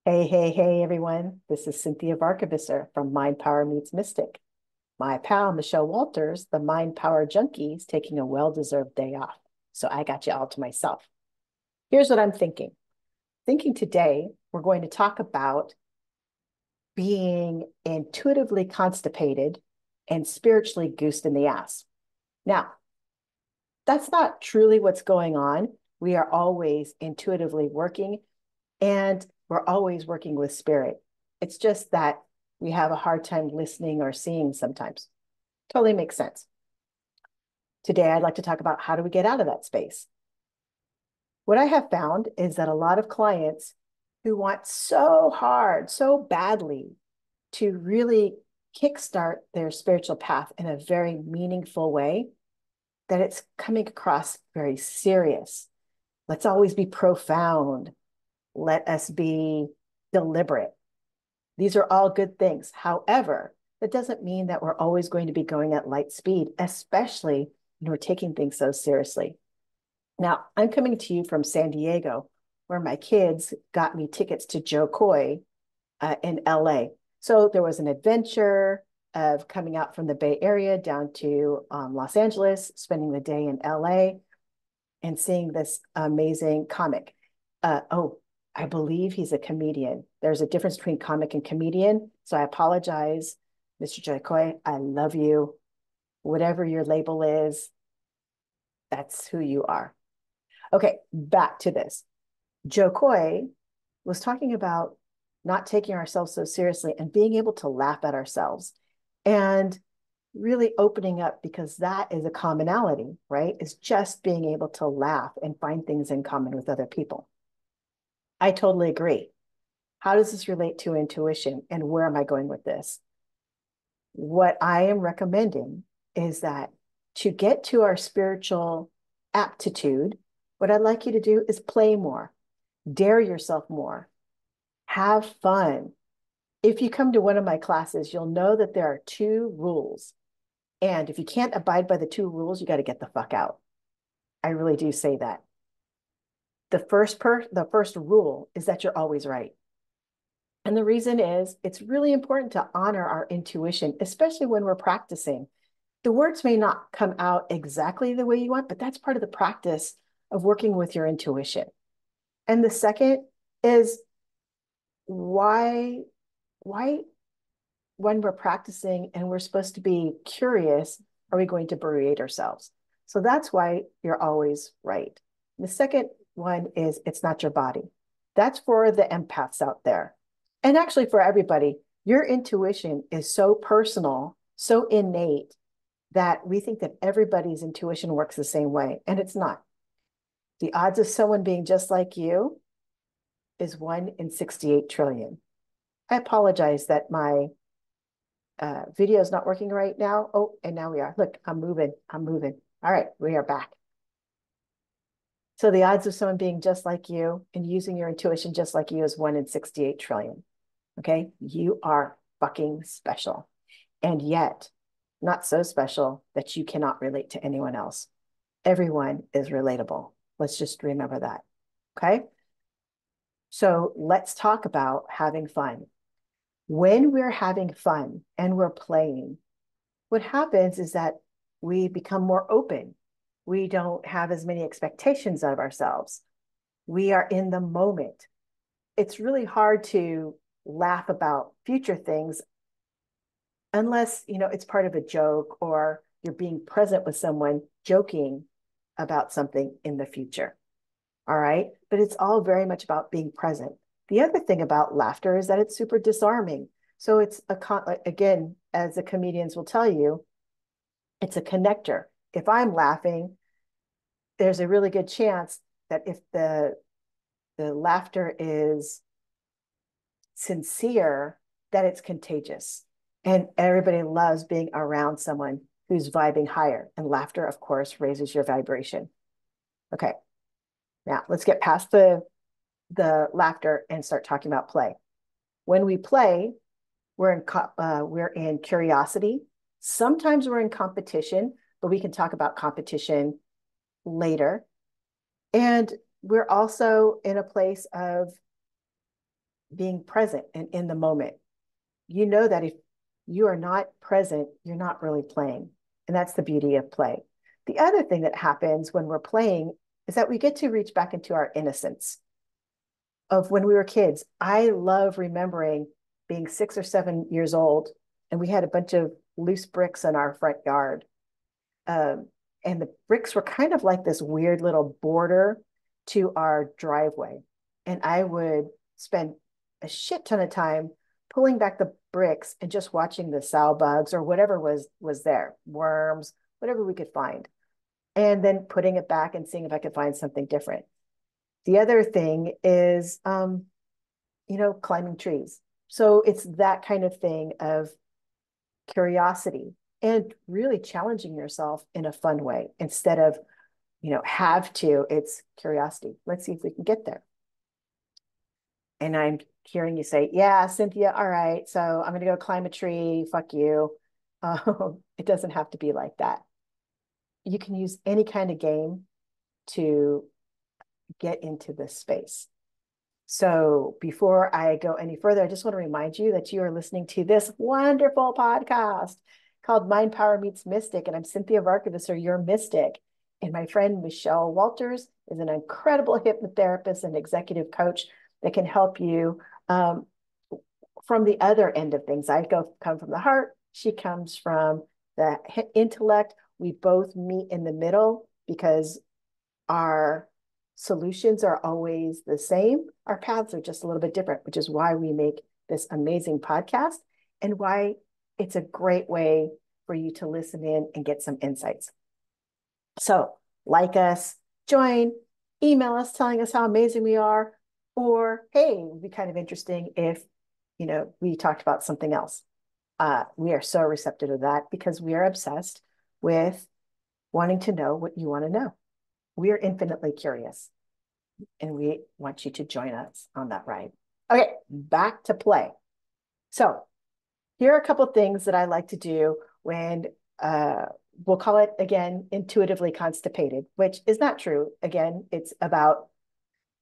Hey, everyone. This is Cinthia Varkevisser from Mind Power Meets Mystic. My pal, Michelle Walters, the Mind Power Junkie, is taking a well-deserved day off. So I got you all to myself. Here's what I'm thinking. Thinking today, we're going to talk about being intuitively constipated and spiritually goosed in the ass. Now, that's not truly what's going on. We are always intuitively working and we're always working with spirit. It's just that we have a hard time listening or seeing sometimes. Totally makes sense. Today, I'd like to talk about how do we get out of that space. What I have found is that a lot of clients who want so hard, so badly to really kickstart their spiritual path in a very meaningful way, that it's coming across very serious. Let's always be profound. Let us be deliberate. These are all good things. However, that doesn't mean that we're always going to be going at light speed, especially when we're taking things so seriously. Now, I'm coming to you from San Diego, where my kids got me tickets to Joe Coy in LA. So there was an adventure of coming out from the Bay Area down to Los Angeles, spending the day in LA, and seeing this amazing comic. I believe he's a comedian. There's a difference between comic and comedian. So I apologize, Mr. Joy. I love you. Whatever your label is, that's who you are. Okay, back to this. Joe Coy was talking about not taking ourselves so seriously and being able to laugh at ourselves and really opening up, because that is a commonality, right? Is just being able to laugh and find things in common with other people. I totally agree. How does this relate to intuition and where am I going with this? What I am recommending is that to get to our spiritual aptitude, what I'd like you to do is play more, dare yourself more, have fun. If you come to one of my classes, you'll know that there are two rules. And if you can't abide by the two rules, you got to get the fuck out. I really do say that. The first rule is that you're always right. And the reason is it's really important to honor our intuition, especially when we're practicing. The words may not come out exactly the way you want, but that's part of the practice of working with your intuition. And the second is why when we're practicing and we're supposed to be curious, are we going to berate ourselves? So that's why you're always right. The second one is it's not your body. That's for the empaths out there. And actually for everybody, your intuition is so personal, so innate that we think that everybody's intuition works the same way, and it's not. The odds of someone being just like you is 1 in 68 trillion. I apologize that my video is not working right now. Oh, and now we are. Look, I'm moving. All right, we are back. So the odds of someone being just like you and using your intuition just like you is 1 in 68 trillion. Okay, you are fucking special. And yet, not so special that you cannot relate to anyone else. Everyone is relatable. Let's just remember that. Okay. So let's talk about having fun. When we're having fun and we're playing, what happens is that we become more open. We don't have as many expectations of ourselves. We are in the moment. It's really hard to laugh about future things unless, it's part of a joke or you're being present with someone joking about something in the future. All right. But it's all very much about being present. The other thing about laughter is that it's super disarming. So it's again, as the comedians will tell you, it's a connector. If I'm laughing, there's a really good chance that if the laughter is sincere, that it's contagious. And everybody loves being around someone who's vibing higher. And laughter, of course, raises your vibration. Okay. Now let's get past the laughter and start talking about play. When we play, we're in curiosity. Sometimes we're in competition, but we can talk about competition later. And we're also in a place of being present and in the moment. You know that if you are not present, you're not really playing. And that's the beauty of play. The other thing that happens when we're playing is that we get to reach back into our innocence of when we were kids. I love remembering being 6 or 7 years old, and we had a bunch of loose bricks in our front yard. Um, and the bricks were kind of like this weird little border to our driveway. And I would spend a shit ton of time pulling back the bricks and just watching the sow bugs or whatever was there, worms, whatever we could find, and then putting it back and seeing if I could find something different. The other thing is, climbing trees. So it's that kind of thing of curiosity and really challenging yourself in a fun way instead of, have to, it's curiosity. Let's see if we can get there. And I'm hearing you say, yeah, Cinthia, all right, so I'm going to go climb a tree. Fuck you. It doesn't have to be like that. You can use any kind of game to get into this space. So before I go any further, I just want to remind you that you are listening to this wonderful podcast called Mind Power Meets Mystic. And I'm Cinthia Varkevisser, your mystic. And my friend Michelle Walters is an incredible hypnotherapist and executive coach that can help you from the other end of things. Come from the heart. She comes from the intellect. We both meet in the middle because our solutions are always the same. Our paths are just a little bit different, which is why we make this amazing podcast and why it's a great way for you to listen in and get some insights. So like us, join, email us telling us how amazing we are, or hey, it would be kind of interesting if, we talked about something else. We are so receptive to that because we are obsessed with wanting to know what you want to know. We are infinitely curious, and we want you to join us on that ride. Okay, back to play. So here are a couple of things that I like to do when we'll call it, again, intuitively constipated, which is not true. Again, it's about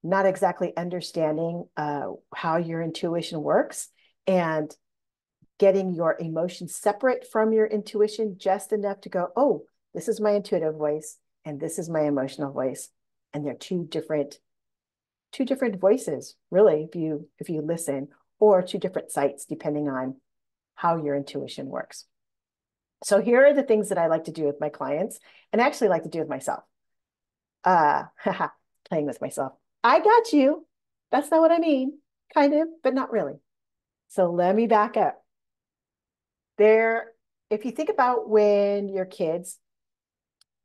not exactly understanding how your intuition works and getting your emotions separate from your intuition just enough to go, oh, this is my intuitive voice and this is my emotional voice. And they're two different voices, really, if you listen, or two different sites, depending on how your intuition works. So here are the things that I like to do with my clients, and I actually like to do with myself. Playing with myself. I got you. That's not what I mean. Kind of, but not really. So let me back up. If you think about when you're kids,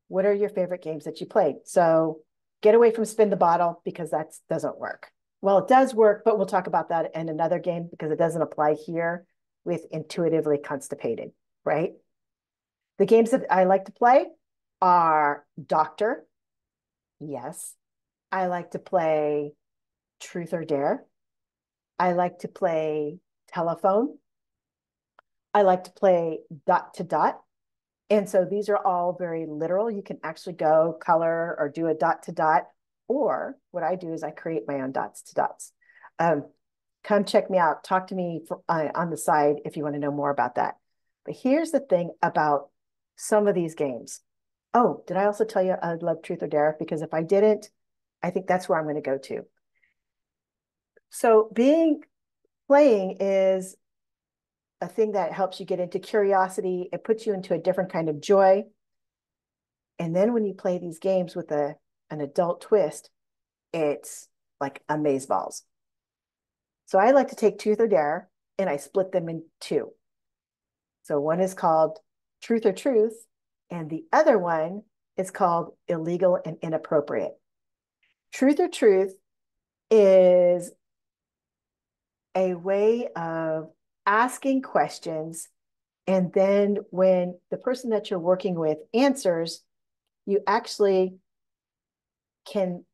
what are your favorite games that you played? So get away from spin the bottle because that doesn't work. Well, it does work, but we'll talk about that in another game because it doesn't apply here with intuitively constipated, right? The games that I like to play are Doctor. Yes. I like to play Truth or Dare. I like to play Telephone. I like to play Dot to Dot. And so these are all very literal. You can actually go color or do a dot to dot. Or what I do is I create my own dots to dots. Come check me out. Talk to me on the side if you want to know more about that. But here's the thing about some of these games. Oh, did I also tell you I love Truth or Dare? Because if I didn't, I think that's where I'm going to go to. So playing is a thing that helps you get into curiosity. It puts you into a different kind of joy. And then when you play these games with an adult twist, it's like amazeballs. So I like to take Truth or Dare and I split them in two. So one is called Truth or Truth, and the other one is called Illegal and Inappropriate. Truth or Truth is a way of asking questions. And then when the person that you're working with answers, you actually can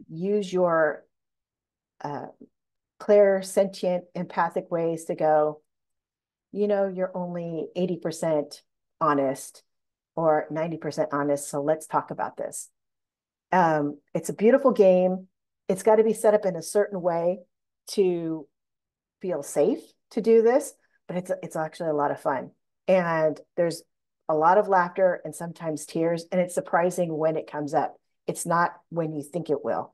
use your clairsentient, empathic ways to go, you're only 80% honest or 90% honest. So let's talk about this. It's a beautiful game. It's got to be set up in a certain way to feel safe to do this, but it's actually a lot of fun. And there's a lot of laughter and sometimes tears, and it's surprising when it comes up. It's not when you think it will.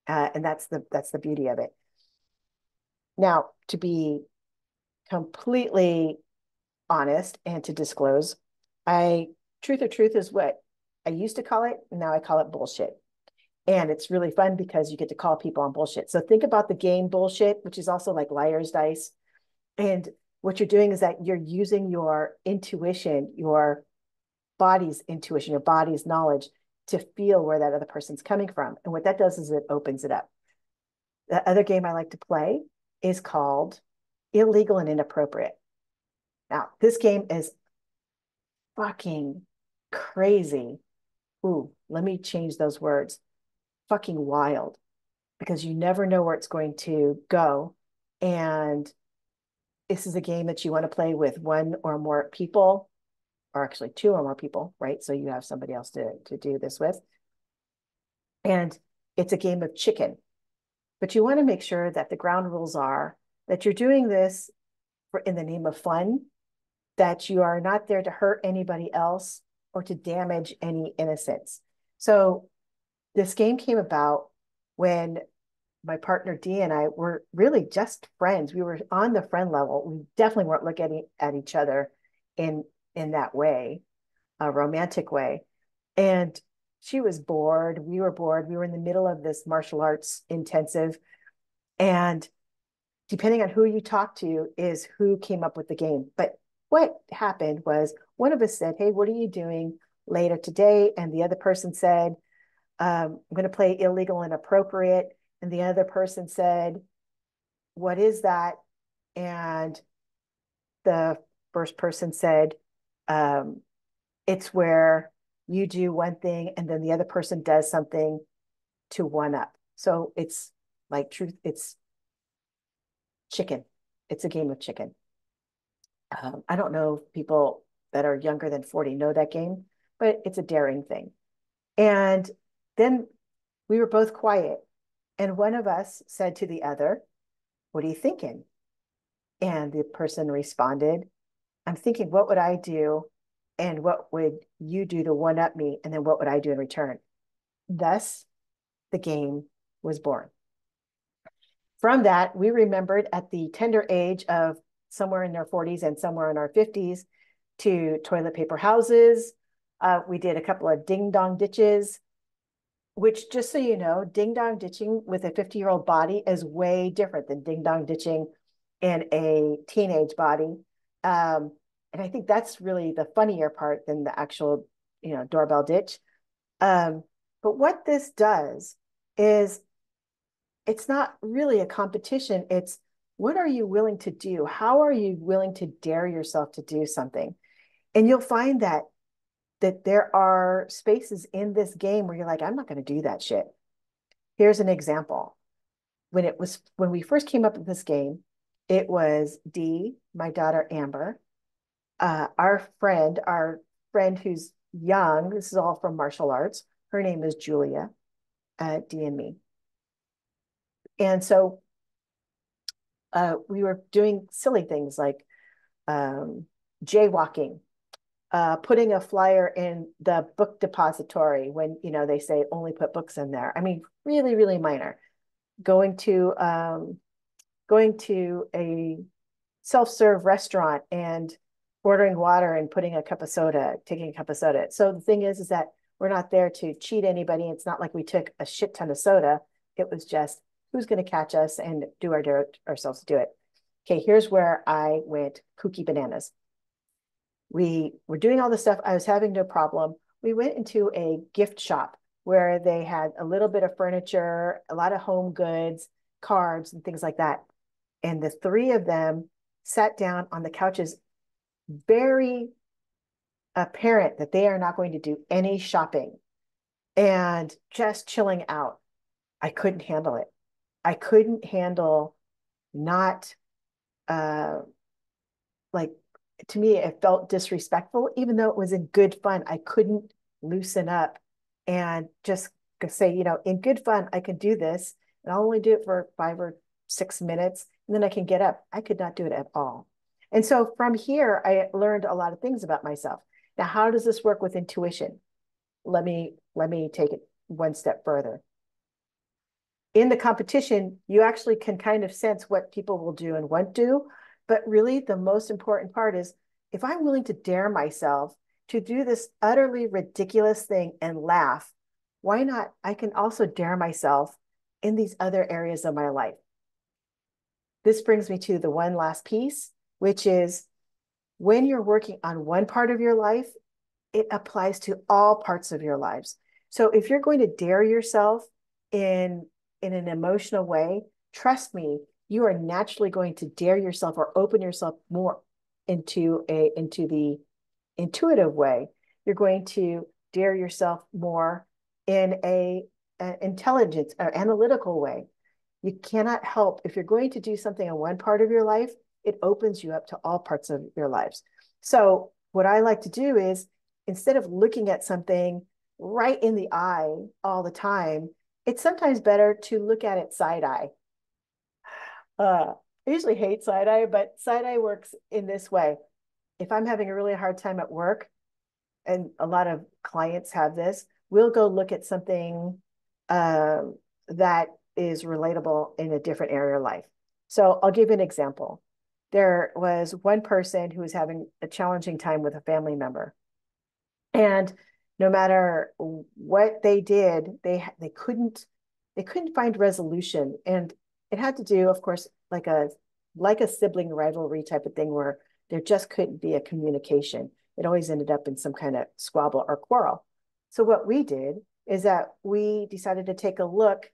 And that's the beauty of it. Now, to be completely honest and to disclose, I truth or truth is what I used to call it. Now I call it bullshit. And it's really fun because you get to call people on bullshit. So think about the game bullshit, which is also like liar's dice. And what you're doing is that you're using your intuition, your body's intuition, your body's knowledge to feel where that other person's coming from. And what that does is it opens it up. The other game I like to play is called Illegal and Inappropriate. Now, this game is fucking crazy. Ooh, let me change those words. Fucking wild, because you never know where it's going to go. And this is a game that you want to play with one or more people, or actually two or more people, right? So you have somebody else to do this with. And it's a game of chicken. But you want to make sure that the ground rules are that you're doing this in the name of fun, that you are not there to hurt anybody else or to damage any innocence. So this game came about when my partner Dee and I were really just friends. We were on the friend level. We definitely weren't looking at each other in that way, a romantic way. And she was bored. We were bored. We were in the middle of this martial arts intensive. And depending on who you talk to is who came up with the game. But what happened was one of us said, hey, what are you doing later today? And the other person said, I'm going to play illegal and appropriate. And the other person said, what is that? And the first person said, it's where you do one thing and then the other person does something to one up. So it's like truth, it's chicken. It's a game of chicken. I don't know if people that are younger than 40 know that game, but it's a daring thing. And then we were both quiet. And one of us said to the other, what are you thinking? And the person responded, I'm thinking, what would I do? And what would you do to one up me? And then what would I do in return? Thus, the game was born. From that, we remembered at the tender age of somewhere in their 40s and somewhere in our 50s to toilet paper houses. We did a couple of ding dong ditches, which, just so you know, ding dong ditching with a 50-year-old body is way different than ding dong ditching in a teenage body. And I think that's really the funnier part than the actual, doorbell ditch. But what this does is it's not really a competition. It's what are you willing to do? How are you willing to dare yourself to do something? And you'll find that there are spaces in this game where you're like, I'm not going to do that shit. Here's an example. When we first came up with this game, it was Dee, my daughter Amber, our friend who's young. This is all from martial arts. Her name is Julia, Dee and me. And so we were doing silly things like jaywalking, putting a flyer in the book depository when, they say only put books in there. I mean, really, really minor. Going to a self-serve restaurant and ordering water and taking a cup of soda. So the thing is that we're not there to cheat anybody. It's not like we took a shit ton of soda. It was just who's going to catch us and do ourselves to do it. Okay, here's where I went kooky bananas. We were doing all this stuff. I was having no problem. We went into a gift shop where they had a little bit of furniture, a lot of home goods, cards, and things like that. And the three of them sat down on the couches, very apparent that they are not going to do any shopping and just chilling out. I couldn't handle it. I couldn't handle not like, to me, it felt disrespectful, even though it was in good fun. I couldn't loosen up and just say, in good fun, I can do this. And I'll only do it for 6 minutes, and then I can get up. I could not do it at all. And so from here, I learned a lot of things about myself. Now, how does this work with intuition? Let me take it one step further. In the competition, you actually can kind of sense what people will do and won't do. But really, the most important part is if I'm willing to dare myself to do this utterly ridiculous thing and laugh, why not? I can also dare myself in these other areas of my life. This brings me to the one last piece, which is when you're working on one part of your life, it applies to all parts of your lives. So if you're going to dare yourself in an emotional way, trust me, you are naturally going to dare yourself or open yourself more into the intuitive way. You're going to dare yourself more in a intelligence or analytical way. You cannot help if you're going to do something in one part of your life, it opens you up to all parts of your lives. So what I like to do is instead of looking at something right in the eye all the time, it's sometimes better to look at it side eye. I usually hate side eye, but side eye works in this way. If I'm having a really hard time at work, and a lot of clients have this, we'll go look at something that is relatable in a different area of life. So I'll give you an example. There was one person who was having a challenging time with a family member. And no matter what they did, they couldn't find resolution. And it had to do, of course, like a sibling rivalry type of thing where there just couldn't be a communication. It always ended up in some kind of squabble or quarrel. So what we did is that we decided to take a look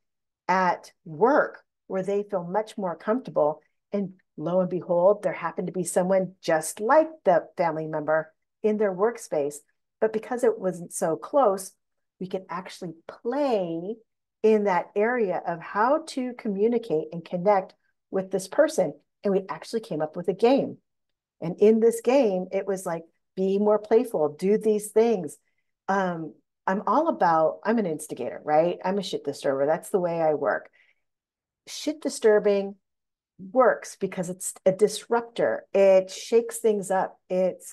at work where they feel much more comfortable. And lo and behold, there happened to be someone just like the family member in their workspace. But because it wasn't so close, we could actually play in that area of how to communicate and connect with this person. And we actually came up with a game. And in this game, it was like, be more playful, do these things. I'm an instigator, right? I'm a shit disturber. That's the way I work. Shit disturbing works because it's a disruptor. It shakes things up. It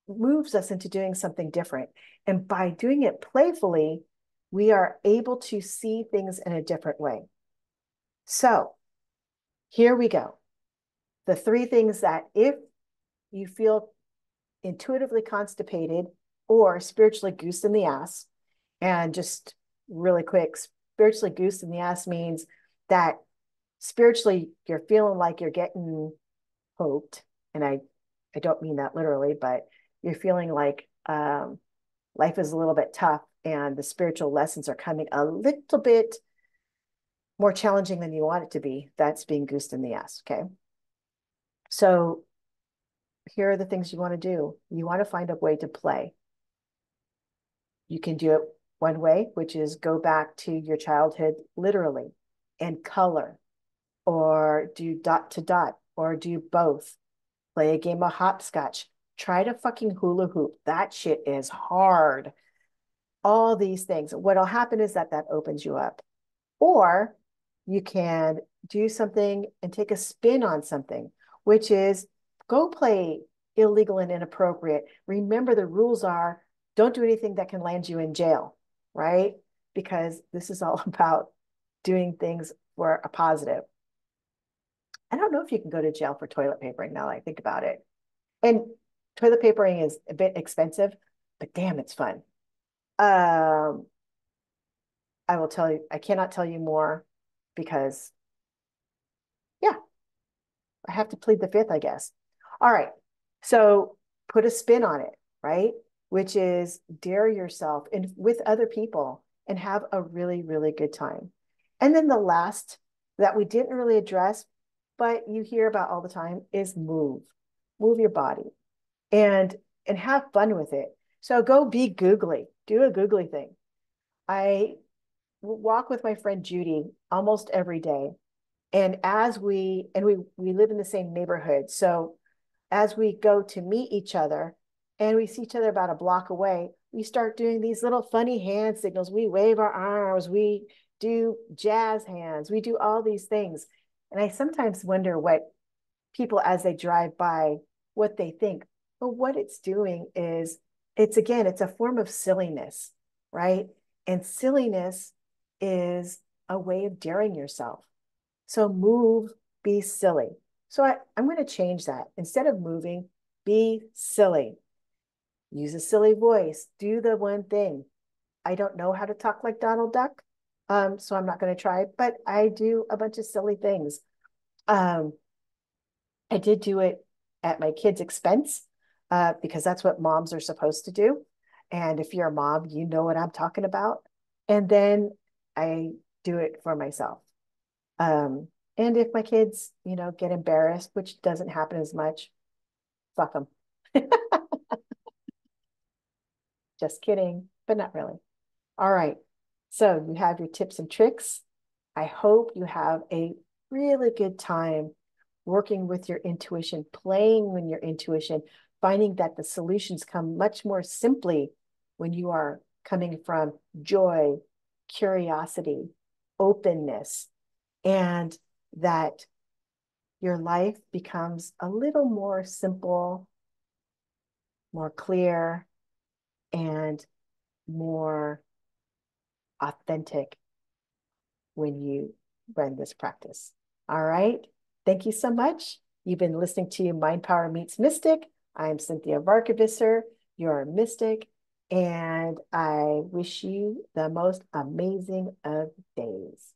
moves us into doing something different. And by doing it playfully, we are able to see things in a different way. So here we go. The three things that if you feel intuitively constipated or spiritually goosed in the ass, and just really quick, spiritually goosed in the ass means that spiritually you're feeling like you're getting poked. And I don't mean that literally, but you're feeling like life is a little bit tough and the spiritual lessons are coming a little bit more challenging than you want it to be. That's being goosed in the ass. Okay. So here are the things you want to do. You want to find a way to play. You can do it one way, which is go back to your childhood literally and color, or do dot to dot, or do both. Play a game of hopscotch. Try to fucking hula hoop. That shit is hard. All these things. What'll happen is that opens you up. Or you can do something and take a spin on something, which is go play illegal and inappropriate. Remember, the rules are don't do anything that can land you in jail, right? Because this is all about doing things for a positive. I don't know if you can go to jail for toilet papering now that I think about it. And toilet papering is a bit expensive, but damn, it's fun. I will tell you, I cannot tell you more because, yeah, I have to plead the fifth, I guess. All right. So put a spin on it, right? Which is dare yourself and with other people and have a really, really good time. And then the last that we didn't really address, but you hear about all the time is move your body and have fun with it. So go be googly, do a googly thing. I walk with my friend Judy almost every day. And we live in the same neighborhood. So as we go to meet each other and we see each other about a block away, we start doing these little funny hand signals. We wave our arms, we do jazz hands. We do all these things. And I sometimes wonder what people, as they drive by, what they think. But what it's doing is, it's a form of silliness, right? And silliness is a way of daring yourself. So move, be silly. So I'm going to change that. Instead of moving, be silly. Use a silly voice. Do the one thing. I don't know how to talk like Donald Duck, so I'm not going to try, but I do a bunch of silly things. Um, I did do it at my kids' expense because that's what moms are supposed to do. And if you're a mom, you know what I'm talking about. And then I do it for myself. Um, and if my kids, get embarrassed, which doesn't happen as much, fuck them. Just kidding, but not really. All right. So you have your tips and tricks. I hope you have a really good time working with your intuition, playing with your intuition, finding that the solutions come much more simply when you are coming from joy, curiosity, openness, and that your life becomes a little more simple, more clear, and more authentic when you run this practice. All right. Thank you so much. You've been listening to Mind Power Meets Mystic. I'm Cinthia Varkevisser. You're a mystic. And I wish you the most amazing of days.